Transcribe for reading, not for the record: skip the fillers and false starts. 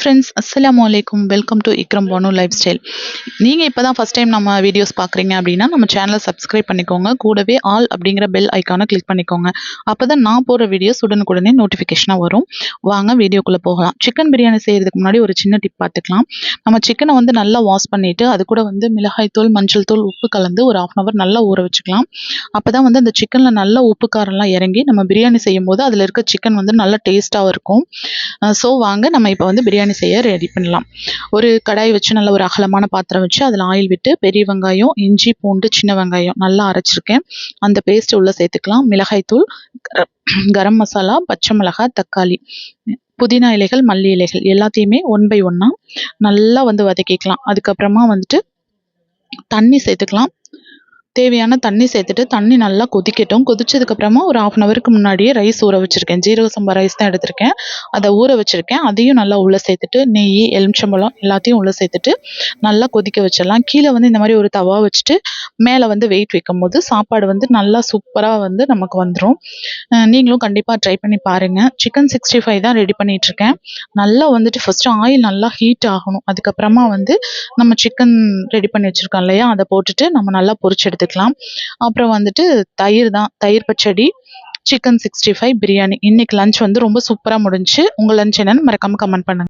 Friends அஸ்ஸலாமு அலைக்கும் welcome to Ikram Banu life style. நீங்கள் இப்போ தான் ஃபஸ்ட் டைம் நம்ம வீடியோஸ் பார்க்குறீங்க அப்படின்னா நம்ம சேனலை சப்ஸ்கிரைப் பண்ணிக்கோங்க. கூடவே ஆல் அப்படிங்கிற பெல் ஐக்கானை கிளிக் பண்ணிக்கோங்க. அப்போ தான் நான் போடுற வீடியோஸ் உடனுக்குடனே நோட்டிஃபிகேஷனாக வரும். வாங்க வீடியோக்குள்ளே போகலாம். சிக்கன் பிரியாணி செய்கிறதுக்கு முன்னாடி ஒரு சின்ன டிப் பார்த்துக்கலாம். நம்ம சிக்கனை வந்து நல்லா வாஷ் பண்ணிவிட்டு அது கூட வந்து மிளகாய் தூள், மஞ்சள் தூள், உப்பு கலந்து ஒரு 1/2 hour நல்லா ஊற வச்சுக்கலாம். அப்போ தான் வந்து அந்த சிக்கனில் நல்ல உப்பு காரம்லாம் இறங்கி நம்ம பிரியாணி செய்யும்போது அதில் இருக்க சிக்கன் வந்து நல்லா டேஸ்ட்டாகவும் இருக்கும். ஸோ வாங்க நம்ம இப்போ வந்து பிரியாணி செய்ய ரெடி பண்ணலாம். ஒரு கடாய் வச்சு நல்ல ஒரு அகலமான பாத்திரம் வச்சு அதில் ஆயில் விட்டு பெரிய வெங்காயம், இஞ்சி, பூண்டு, சின்ன வெங்காயம் நல்லா அரைச்சிருக்கேன். அந்த பேஸ்ட் உள்ள சேர்த்துக்கலாம். மிளகாய்த்தூள், கரம் மசாலா, பச்சை மிளகாய், தக்காளி, புதினா இலைகள், மல்லி இலைகள் எல்லாத்தையுமே 1 by 1 நல்லா வந்து வதக்கிக்கலாம். அதுக்கப்புறமா வந்துட்டு தண்ணி சேர்த்துக்கலாம். தேவையான தண்ணி சேர்த்துட்டு தண்ணி நல்லா கொதிக்கட்டும். கொதிச்சதுக்கப்புறமா ஒரு 1/2 hourக்கு முன்னாடியே ரைஸ் ஊற வச்சுருக்கேன். ஜீரக சம்பா ரைஸ் தான் எடுத்திருக்கேன். அதை ஊற வச்சுருக்கேன். அதையும் நல்லா உள்ளே சேர்த்துட்டு நெய், எலுமிச்சம்பழம் எல்லாத்தையும் உள்ளே சேர்த்துட்டு நல்லா கொதிக்க வச்சிடலாம். கீழே வந்து இந்த மாதிரி ஒரு தவா வச்சுட்டு மேலே வந்து வெயிட் வைக்கும்போது சாப்பாடு வந்து நல்லா சூப்பராக வந்து நமக்கு வந்துடும். நீங்களும் கண்டிப்பாக ட்ரை பண்ணி பாருங்கள். சிக்கன் 65 தான் ரெடி பண்ணிகிட்ருக்கேன். நல்லா வந்துட்டு ஃபஸ்ட்டு ஆயில் நல்லா ஹீட் ஆகணும். அதுக்கப்புறமா வந்து நம்ம சிக்கன் ரெடி பண்ணி வச்சுருக்கோம் இல்லையா, அதை போட்டுட்டு நம்ம நல்லா பொரிச்சு எடுத்துக்கலாம். அப்புறம் வந்துட்டு தயிர் தான், தயிர் பச்சடி, சிக்கன் 65 பிரியாணி. இன்னைக்கு லஞ்ச் வந்து ரொம்ப சூப்பராக முடிஞ்சுச்சு. உங்கள் லஞ்ச் என்னன்னு மறக்காமல் கமெண்ட் பண்ணுங்கள்.